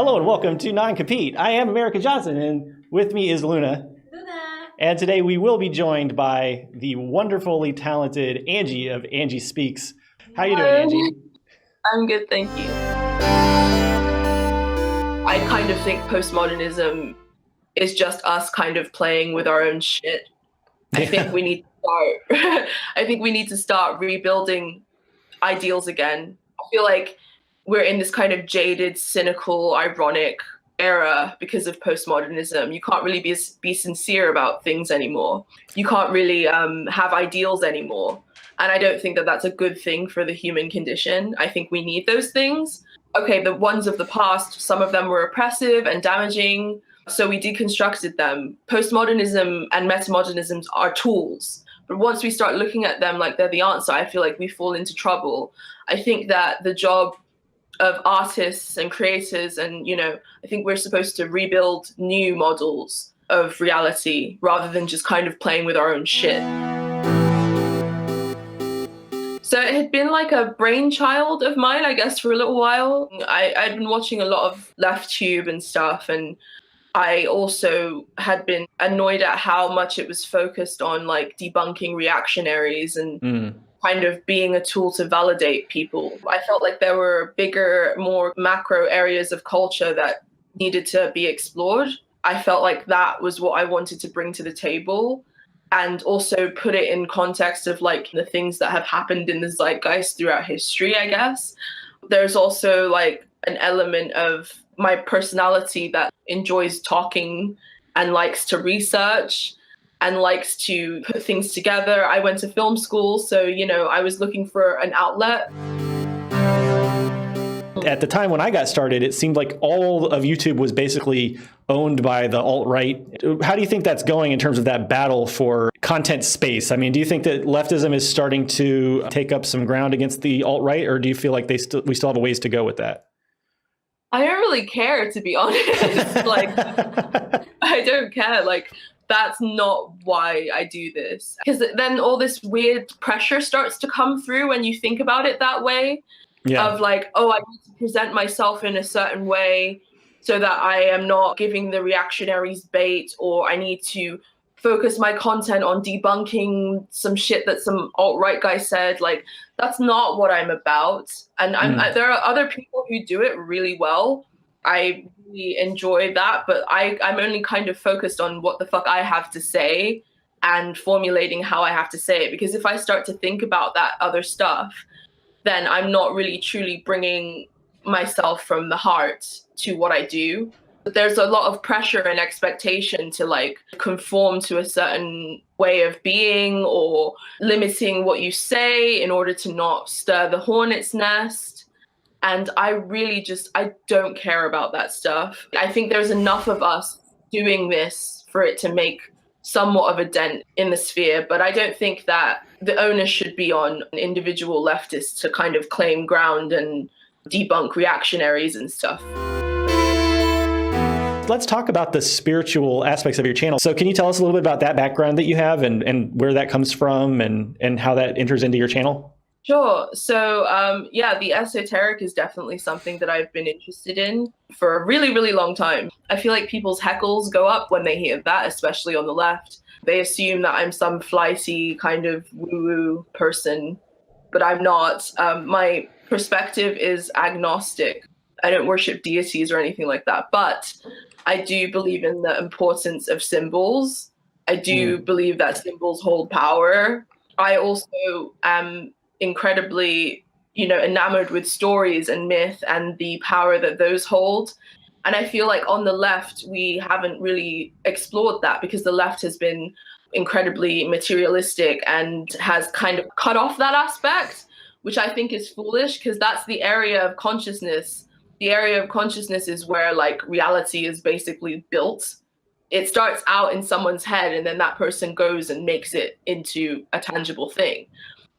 Hello and welcome to Non-Compete. I am America Johnson, and with me is Luna. Luna. And today we will be joined by the wonderfully talented Angie of Angie Speaks. How you doing, Angie? I'm good, thank you. I kind of think postmodernism is just us kind of playing with our own shit. I think we need to start I think we need to start rebuilding ideals again. I feel like we're in this kind of jaded, cynical, ironic era because of postmodernism. You can't really be sincere about things anymore. You can't really have ideals anymore. And I don't think that that's a good thing for the human condition. I think we need those things. Okay, the ones of the past, some of them were oppressive and damaging, so we deconstructed them. Postmodernism and metamodernism are tools. But once we start looking at them like they're the answer, I feel like we fall into trouble. I think that the job of artists and creators and, I think we're supposed to rebuild new models of reality rather than just kind of playing with our own shit. So it had been like a brainchild of mine, I guess, for a little while. I'd been watching a lot of Left Tube and stuff, and I also had been annoyed at how much it was focused on like debunking reactionaries and kind of being a tool to validate people. I felt like there were bigger, more macro areas of culture that needed to be explored. I felt like that was what I wanted to bring to the table, and also put it in context of like the things that have happened in the zeitgeist throughout history, I guess. There's also like an element of my personality that enjoys talking and likes to research and likes to put things together. I went to film school, so, I was looking for an outlet. At the time when I got started, it seemed like all of YouTube was basically owned by the alt-right. How do you think that's going in terms of that battle for content space? I mean, do you think that leftism is starting to take up some ground against the alt-right, or do you feel like we still have a ways to go with that? I don't really care, to be honest. I don't care. That's not why I do this. Because then all this weird pressure starts to come through when you think about it that way. Yeah. Of like, oh, I need to present myself in a certain way so that I am not giving the reactionaries bait, or I need to focus my content on debunking some shit that some alt-right guy said. Like, that's not what I'm about. And there are other people who do it really well. I really enjoy that, but I'm only kind of focused on what the fuck I have to say and formulating how I have to say it. Because if I start to think about that other stuff, then I'm not really truly bringing myself from the heart to what I do. But there's a lot of pressure and expectation to like conform to a certain way of being, or limiting what you say in order to not stir the hornet's nest. And I don't care about that stuff. I think there's enough of us doing this for it to make somewhat of a dent in the sphere, but I don't think that the onus should be on individual leftists to kind of claim ground and debunk reactionaries and stuff. Let's talk about the spiritual aspects of your channel. So can you tell us a little bit about that background that you have and where that comes from and how that enters into your channel? Sure. So, the esoteric is definitely something that I've been interested in for a really, really long time. I feel like people's heckles go up when they hear that, especially on the left. They assume that I'm some flighty kind of woo-woo person, but I'm not. My perspective is agnostic. I don't worship deities or anything like that, but I do believe in the importance of symbols. I do believe that symbols hold power. I also am incredibly, enamored with stories and myth and the power that those hold. And I feel like on the left, we haven't really explored that because the left has been incredibly materialistic and has kind of cut off that aspect, which I think is foolish, because that's the area of consciousness. The area of consciousness is where like reality is basically built. It starts out in someone's head, and then that person goes and makes it into a tangible thing.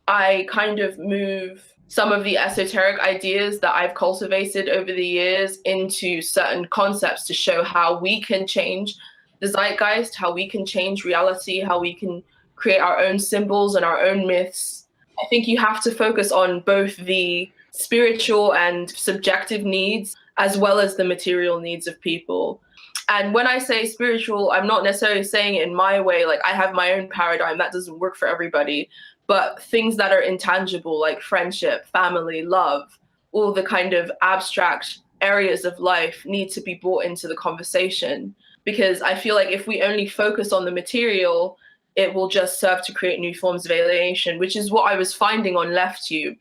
I kind of move some of the esoteric ideas that I've cultivated over the years into certain concepts to show how we can change the zeitgeist, how we can change reality, how we can create our own symbols and our own myths. I think you have to focus on both the spiritual and subjective needs as well as the material needs of people. And when I say spiritual, I'm not necessarily saying it in my way. Like, I have my own paradigm that doesn't work for everybody, but things that are intangible, like friendship, family, love, all the kind of abstract areas of life need to be brought into the conversation. Because I feel like if we only focus on the material, it will just serve to create new forms of alienation, which is what I was finding on LeftTube,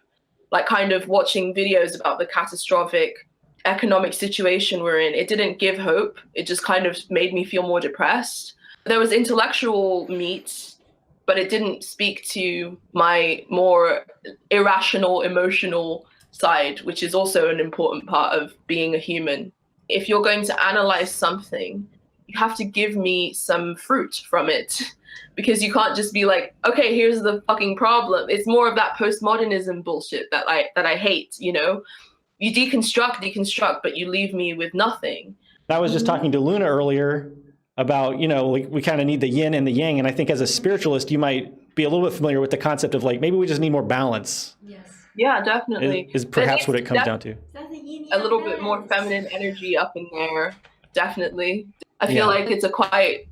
like kind of watching videos about the catastrophic economic situation we're in. It didn't give hope. It just kind of made me feel more depressed. There was intellectual meat, but it didn't speak to my more irrational, emotional side, which is also an important part of being a human. If you're going to analyze something, you have to give me some fruit from it, because you can't just be like, okay, here's the fucking problem. It's more of that postmodernism bullshit that I hate, you know? You deconstruct, but you leave me with nothing. I was just talking to Luna earlier about, you know, we kind of need the yin and the yang. And I think as a spiritualist, you might be a little bit familiar with the concept of like, maybe we just need more balance. Yes. Yeah, definitely. Is perhaps what it comes down to. A little bit more feminine energy up in there. Definitely. I feel like it's quite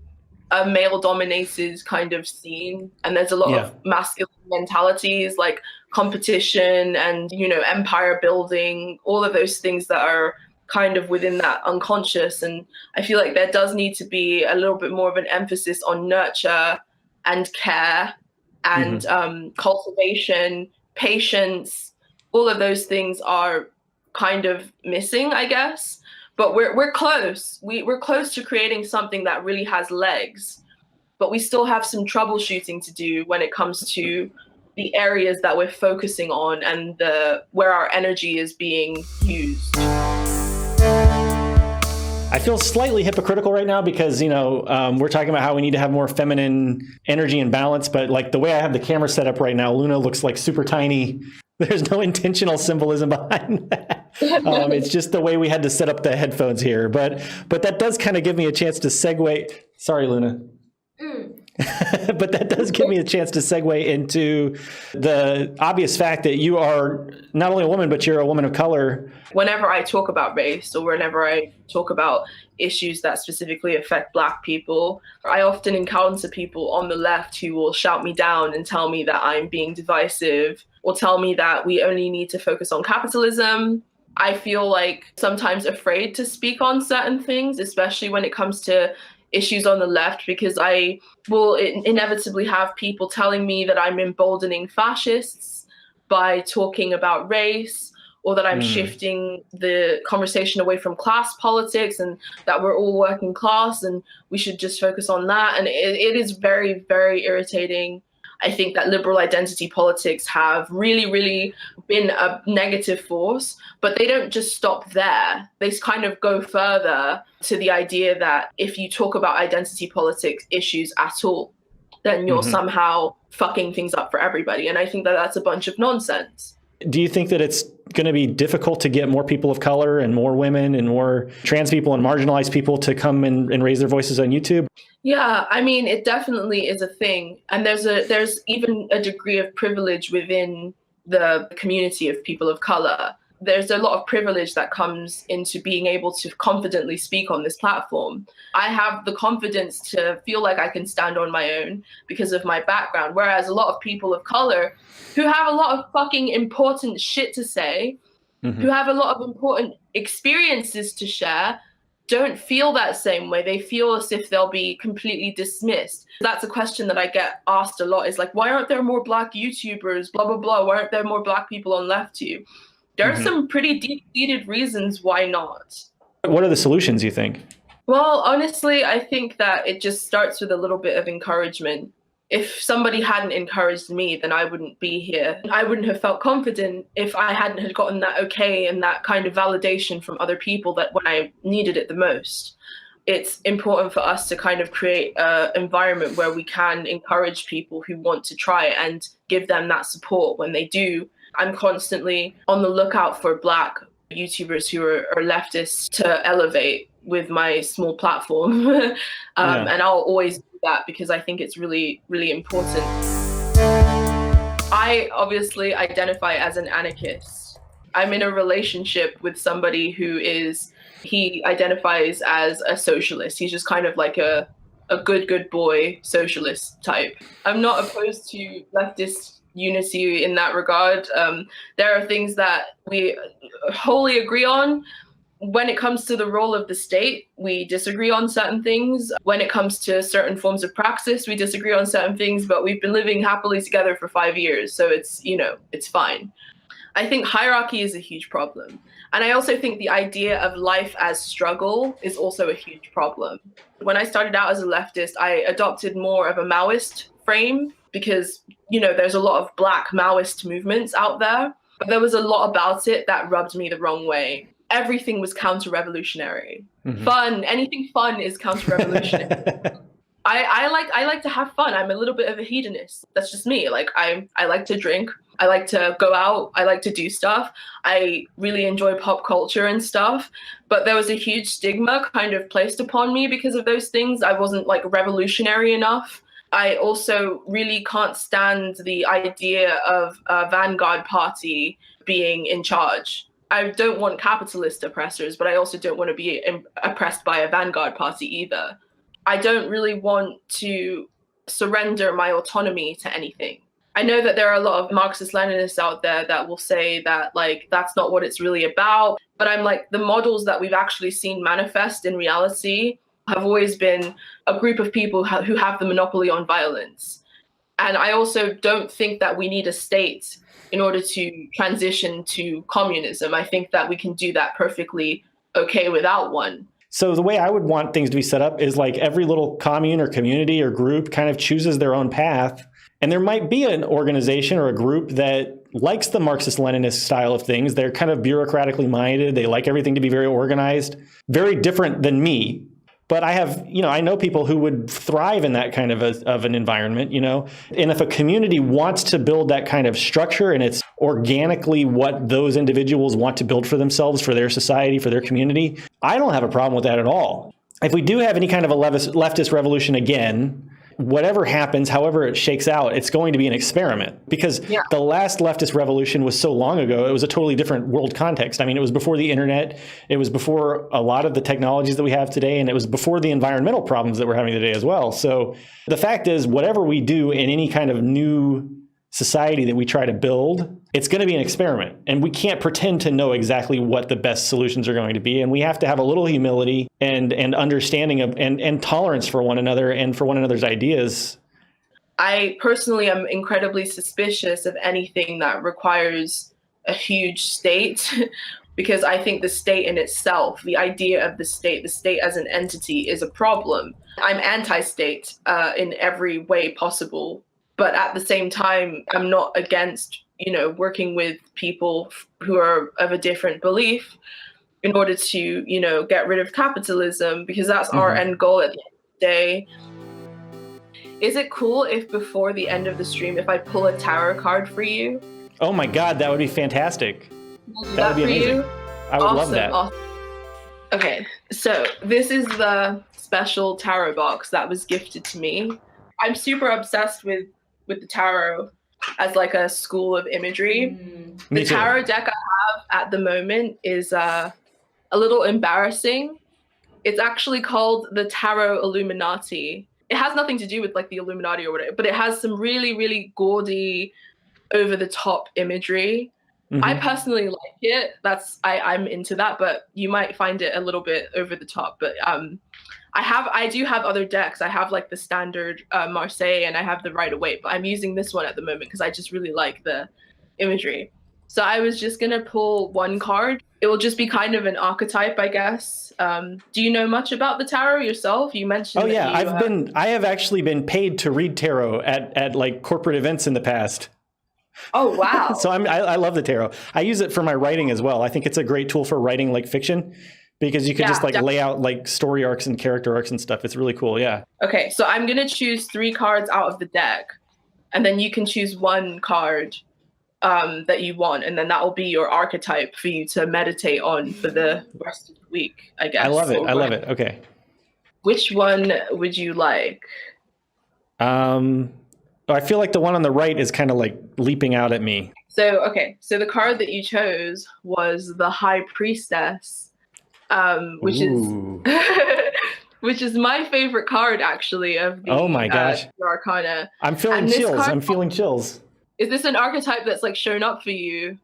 a male dominated kind of scene. And there's a lot of masculine mentalities like competition and, you know, empire building, all of those things that are kind of within that unconscious. And I feel like there does need to be a little bit more of an emphasis on nurture and care and cultivation, patience. All of those things are kind of missing, I guess. But we're close. We're close to creating something that really has legs. But we still have some troubleshooting to do when it comes to the areas that we're focusing on and where our energy is being used. I feel slightly hypocritical right now because, you know, we're talking about how we need to have more feminine energy and balance, but like the way I have the camera set up right now, Luna looks like super tiny. There's no intentional symbolism behind that. It's just the way we had to set up the headphones here. But that does kind of give me a chance to segue. Sorry, Luna. But that does give me a chance to segue into the obvious fact that you are not only a woman, but you're a woman of color. Whenever I talk about race or whenever I talk about issues that specifically affect Black people, I often encounter people on the left who will shout me down and tell me that I'm being divisive or tell me that we only need to focus on capitalism. I feel like sometimes afraid to speak on certain things, especially when it comes to issues on the left, because I will inevitably have people telling me that I'm emboldening fascists by talking about race, or that I'm shifting the conversation away from class politics and that we're all working class and we should just focus on that. And it is very, very irritating. I think that liberal identity politics have really, really been a negative force, but they don't just stop there. They kind of go further to the idea that if you talk about identity politics issues at all, then you're somehow fucking things up for everybody. And I think that that's a bunch of nonsense. Do you think that it's going to be difficult to get more people of color and more women and more trans people and marginalized people to come and raise their voices on YouTube? Yeah, I mean, it definitely is a thing. And there's even a degree of privilege within the community of people of color. There's a lot of privilege that comes into being able to confidently speak on this platform. I have the confidence to feel like I can stand on my own because of my background, whereas a lot of people of color who have a lot of fucking important shit to say, who have a lot of important experiences to share, don't feel that same way. They feel as if they'll be completely dismissed. That's a question that I get asked a lot, is like, why aren't there more Black YouTubers, blah, blah, blah? Why aren't there more Black people on LeftTube? There are some pretty deep-seated reasons why not. What are the solutions, you think? Well, honestly, I think that it just starts with a little bit of encouragement. If somebody hadn't encouraged me, then I wouldn't be here. I wouldn't have felt confident if I hadn't had gotten that okay and that kind of validation from other people that when I needed it the most. It's important for us to kind of create an environment where we can encourage people who want to try and give them that support when they do. I'm constantly on the lookout for Black YouTubers who are leftists to elevate with my small platform. And I'll always do that because I think it's really, really important. I obviously identify as an anarchist. I'm in a relationship with somebody he identifies as a socialist. He's just kind of like a good boy socialist type. I'm not opposed to leftist unity in that regard. There are things that we wholly agree on. When it comes to the role of the state, we disagree on certain things. When it comes to certain forms of praxis, we disagree on certain things, but we've been living happily together for 5 years. So it's fine. I think hierarchy is a huge problem. And I also think the idea of life as struggle is also a huge problem. When I started out as a leftist, I adopted more of a Maoist frame because, there's a lot of Black Maoist movements out there, but there was a lot about it that rubbed me the wrong way. Everything was counter-revolutionary. Mm-hmm. Anything fun is counter-revolutionary. I like to have fun. I'm a little bit of a hedonist. That's just me. Like I like to drink. I like to go out. I like to do stuff. I really enjoy pop culture and stuff. But there was a huge stigma kind of placed upon me because of those things. I wasn't like revolutionary enough. I also really can't stand the idea of a vanguard party being in charge. I don't want capitalist oppressors, but I also don't want to be oppressed by a vanguard party either. I don't really want to surrender my autonomy to anything. I know that there are a lot of Marxist-Leninists out there that will say that, like, that's not what it's really about. But I'm like, the models that we've actually seen manifest in reality have always been a group of people who have the monopoly on violence. And I also don't think that we need a state in order to transition to communism. I think that we can do that perfectly okay without one. So the way I would want things to be set up is like every little commune or community or group kind of chooses their own path. And there might be an organization or a group that likes the Marxist-Leninist style of things. They're kind of bureaucratically minded. They like everything to be very organized, very different than me. But I know people who would thrive in that kind of an environment, And if a community wants to build that kind of structure and it's organically what those individuals want to build for themselves, for their society, for their community, I don't have a problem with that at all. If we do have any kind of a leftist revolution again, whatever happens, however it shakes out, it's going to be an experiment because the last leftist revolution was so long ago. It was a totally different world context. I mean, it was before the internet. It was before a lot of the technologies that we have today. And it was before the environmental problems that we're having today as well. So the fact is, whatever we do in any kind of new society that we try to build, it's going to be an experiment. And we can't pretend to know exactly what the best solutions are going to be. And we have to have a little humility and understanding of and tolerance for one another and for one another's ideas. I personally am incredibly suspicious of anything that requires a huge state because I think the state in itself, the idea of the state as an entity is a problem. I'm anti-state in every way possible. But at the same time, I'm not against, working with people who are of a different belief in order to, get rid of capitalism, because that's our end goal at the end of the day. Is it cool if before the end of the stream, if I pull a tarot card for you? Oh my God, that would be fantastic. That would be amazing. You? I would love that. Awesome. Okay, so this is the special tarot box that was gifted to me. I'm super obsessed with the tarot as like a school of imagery. The tarot deck I have at the moment is a little embarrassing. It's actually called the Tarot Illuminati. It has nothing to do with like the Illuminati or whatever, but it has some really, really gaudy, over the top imagery. I personally like it. I'm into that, but you might find it a little bit over the top. But I do have other decks. I have like the standard Marseille and I have the Rider-Waite, but I'm using this one at the moment because I just really like the imagery. So I was just gonna pull one card. It will just be kind of an archetype, I guess. Do you know much about the tarot yourself? You mentioned. Oh yeah, I have actually been paid to read tarot at like corporate events in the past. Oh wow! So I love the tarot. I use it for my writing as well. I think it's a great tool for writing like fiction. Because you could just like lay out like story arcs and character arcs and stuff. It's really cool. Yeah. Okay. So I'm going to choose 3 cards out of the deck and then you can choose one card that you want. And then that will be your archetype for you to meditate on for the rest of the week, I guess. I love it. I love it. Okay. Which one would you like? I feel like the one on the right is kind of like leaping out at me. So the card that you chose was the High Priestess, which Ooh. is which is my favorite card actually of the Oh my gosh. the Arcana. I'm feeling And this chills. card- I'm feeling chills. Is this an archetype that's like shown up for you?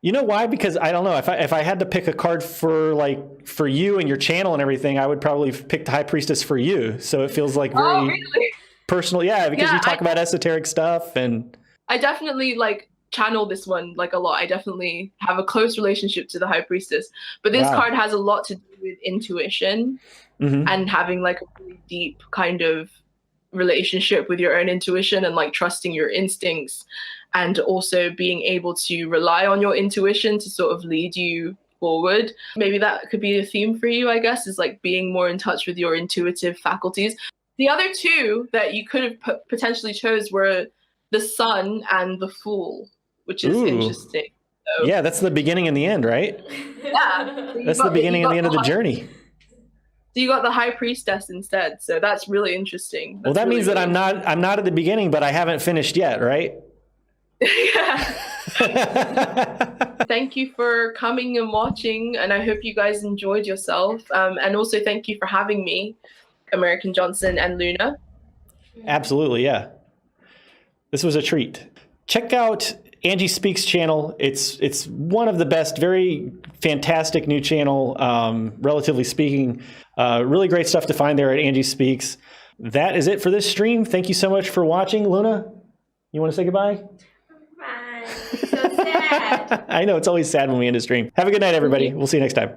You know why? Because I don't know. If I had to pick a card for you and your channel and everything, I would probably pick the High Priestess for you. So it feels like very Really? personal. Yeah, because Yeah, you talk about esoteric stuff and I definitely like channel this one like a lot. I definitely have a close relationship to the High Priestess. But this Wow. card has a lot to do with intuition and having like a really deep kind of relationship with your own intuition and like trusting your instincts and also being able to rely on your intuition to sort of lead you forward. Maybe that could be a theme for you, I guess, is like being more in touch with your intuitive faculties. The other two that you could have potentially chose were the Sun and the Fool, which is interesting. So, yeah, that's the beginning and the end, right? yeah. That's the beginning and the end of the journey. So you got the High Priestess instead. So that's really interesting. Well, that means that I'm not at the beginning, but I haven't finished yet, right? Yeah. Thank you for coming and watching, and I hope you guys enjoyed yourself. And also thank you for having me, American Johnson and Luna. Absolutely, yeah. This was a treat. Check out Angie Speaks channel. It's one of the best, very fantastic new channel, relatively speaking. Really great stuff to find there at Angie Speaks. That is it for this stream. Thank you so much for watching. Luna, you want to say goodbye? Bye. So sad. I know, it's always sad when we end a stream. Have a good night, everybody. We'll see you next time.